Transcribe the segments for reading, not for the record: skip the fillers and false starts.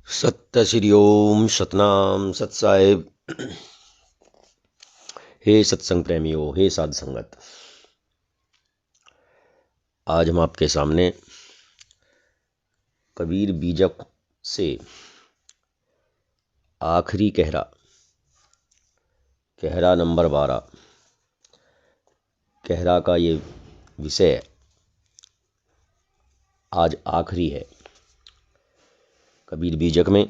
सत्य श्री ओम सतनाम सत साहेब। हे सत्संग प्रेमियों, हे साध संगत, आज हम आपके सामने कबीर बीजक से आखिरी कहरा नंबर 12 कहरा का ये विषय आज आखिरी है। कबीर बीजक में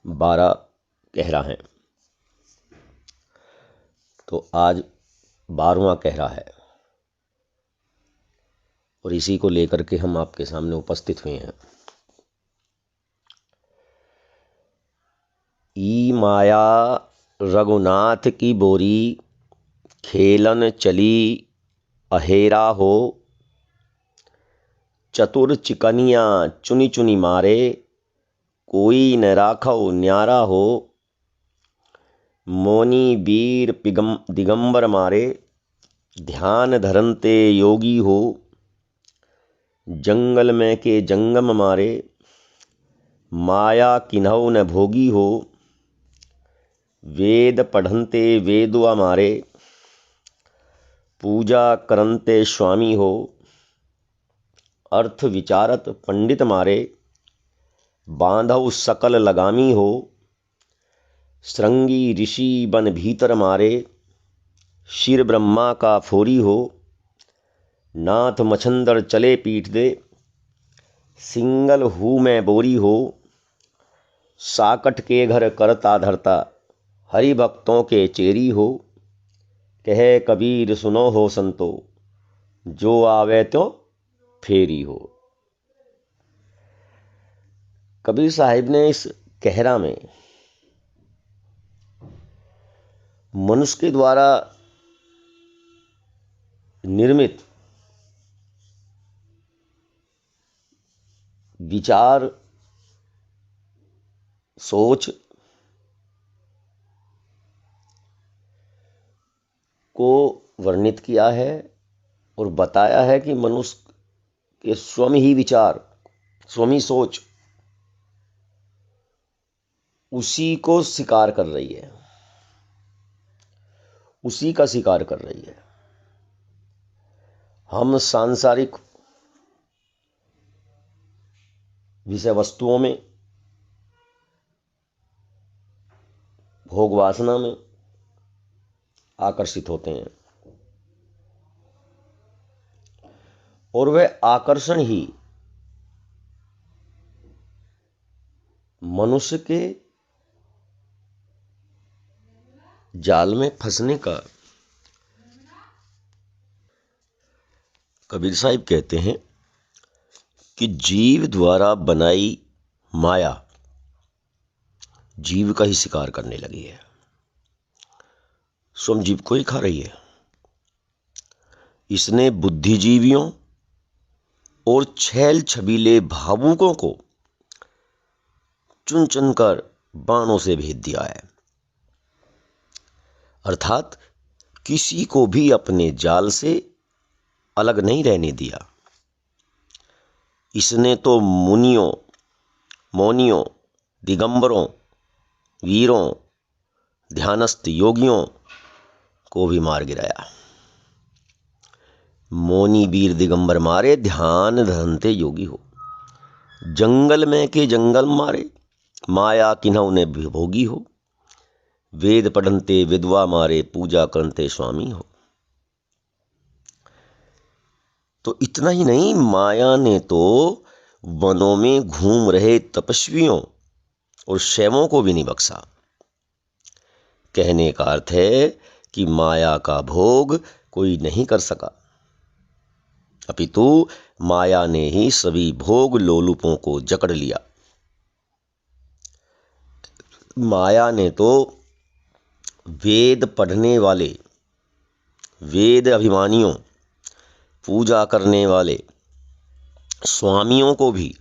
12 कहरा हैं, तो आज 12वां कहरा है और इसी को लेकर के हम आपके सामने उपस्थित हुए हैं। ई माया रघुनाथ की बोरी, खेलन चली अहेरा हो। चतुर चिकनिया चुनी चुनी मारे, कोई न राखो न्यारा हो। मौनी वीर दिगंबर मारे, ध्यान धरनते योगी हो। जंगल में के जंगम मारे, माया किन्हौ न भोगी हो। वेद पढ़नते वेदवा मारे, पूजा करनते स्वामी हो। अर्थ विचारत पंडित मारे, बांधव सकल लगामी हो। श्रृंगी ऋषि बन भीतर मारे, शिर ब्रह्मा का फोरी हो। नाथ मछंदर चले पीठ दे, सिंगल हूँ मैं बोरी हो। साकट के घर करता धरता, हरि भक्तों के चेरी हो। कहे कबीर सुनो हो संतो, जो आवे तो फेरी हो। कबीर साहिब ने इस कहरा में मनुष्य के द्वारा निर्मित विचार, सोच को वर्णित किया है और बताया है कि मनुष्य के स्वयं ही विचार, स्वयं ही सोच उसी को शिकार कर रही है, उसी का शिकार कर रही है। हम सांसारिक विषय वस्तुओं में, भोग वासना में आकर्षित होते हैं और वह आकर्षण ही मनुष्य के जाल में फंसने का। कबीर साहिब कहते हैं कि जीव द्वारा बनाई माया जीव का ही शिकार करने लगी है, स्वयं जीव को ही खा रही है। इसने बुद्धिजीवियों और छैल छबीले भावुकों को चुन चुनकर बाणों से भेद दिया है, अर्थात किसी को भी अपने जाल से अलग नहीं रहने दिया। इसने तो मुनियों, मौनियों, दिगंबरों, वीरों, ध्यानस्थ योगियों को भी मार गिराया। मौनी वीर दिगंबर मारे, ध्यान धरनते योगी हो। जंगल में के जंगल मारे, माया किन्हौ ने भोगी हो। वेद पढ़नते विधवा मारे, पूजा करनते स्वामी हो। तो इतना ही नहीं, माया ने तो वनों में घूम रहे तपस्वियों और शैवों को भी नहीं बख्शा। कहने का अर्थ है कि माया का भोग कोई नहीं कर सका, अपितु माया ने ही सभी भोग लोलुपों को जकड़ लिया। माया ने तो वेद पढ़ने वाले, वेद अभिमानियों, पूजा करने वाले स्वामियों को भी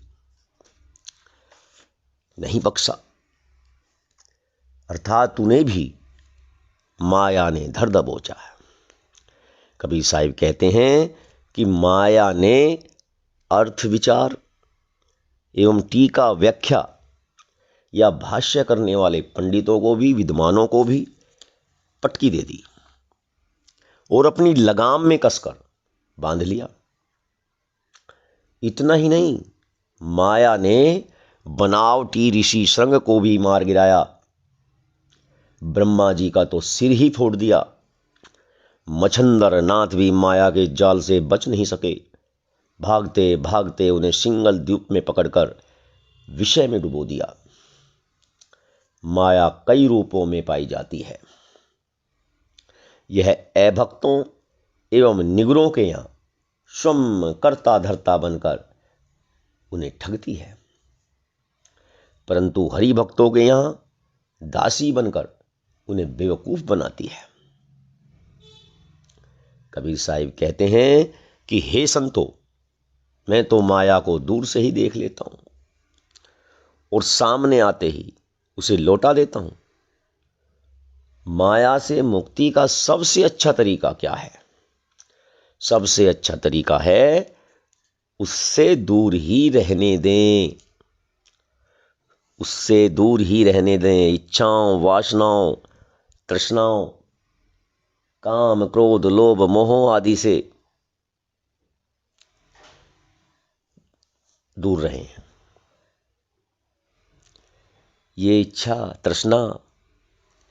नहीं बख्शा, अर्थात उन्हें भी माया ने धर दबोचा है। कबीर साहिब कहते हैं कि माया ने अर्थ विचार एवं टीका व्याख्या या भाष्य करने वाले पंडितों को भी, विद्वानों को भी पटकी दे दी और अपनी लगाम में कसकर बांध लिया। इतना ही नहीं, माया ने बनावटी ऋषि श्रृंग को भी मार गिराया। ब्रह्मा जी का तो सिर ही फोड़ दिया। मच्छंदर नाथ भी माया के जाल से बच नहीं सके। भागते भागते उन्हें सिंगल द्वीप में पकड़कर विषय में डुबो दिया। माया कई रूपों में पाई जाती है। यह अभक्तों एवं निगरों के यहाँ स्वयं कर्ता धर्ता बनकर उन्हें ठगती है, परंतु हरि भक्तों के यहाँ दासी बनकर उन्हें बेवकूफ बनाती है। कबीर साहिब कहते हैं कि हे संतो, मैं तो माया को दूर से ही देख लेता हूं और सामने आते ही उसे लौटा देता हूं। माया से मुक्ति का सबसे अच्छा तरीका क्या है? सबसे अच्छा तरीका है उससे दूर ही रहने दें। उससे दूर ही रहने दें। इच्छाओं, वासनाओं, तृष्णाओं, काम, क्रोध, लोभ, मोह आदि से दूर रहें। ये इच्छा, तृष्णा,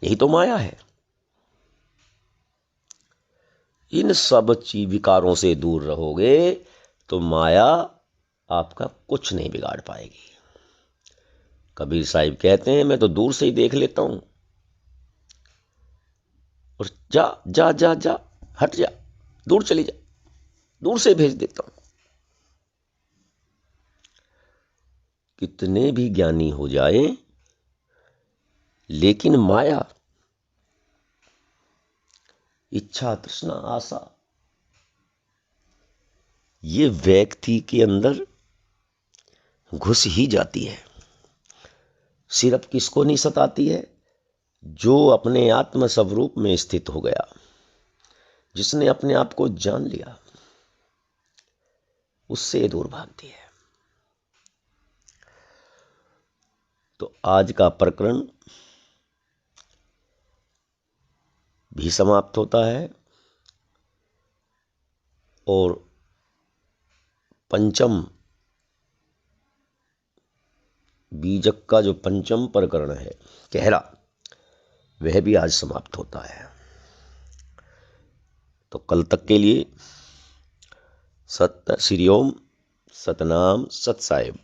यही तो माया है। इन सब विकारों से दूर रहोगे तो माया आपका कुछ नहीं बिगाड़ पाएगी। कबीर साहिब कहते हैं, मैं तो दूर से ही देख लेता हूं और जा जा जा जा, हट जा, दूर चली जा, दूर से भेज देता हूं। कितने भी ज्ञानी हो जाए, लेकिन माया, इच्छा, तृष्णा, आशा, ये व्यक्ति के अंदर घुस ही जाती है। सिर्फ किसको नहीं सताती है? जो अपने आत्म स्वरूप में स्थित हो गया, जिसने अपने आप को जान लिया, उससे दूर भागती है। तो आज का प्रकरण भी समाप्त होता है और पंचम बीजक का जो पंचम प्रकरण है, कहरा, वह भी आज समाप्त होता है। तो कल तक के लिए सत श्री ओम, सतनाम, सत साहिब।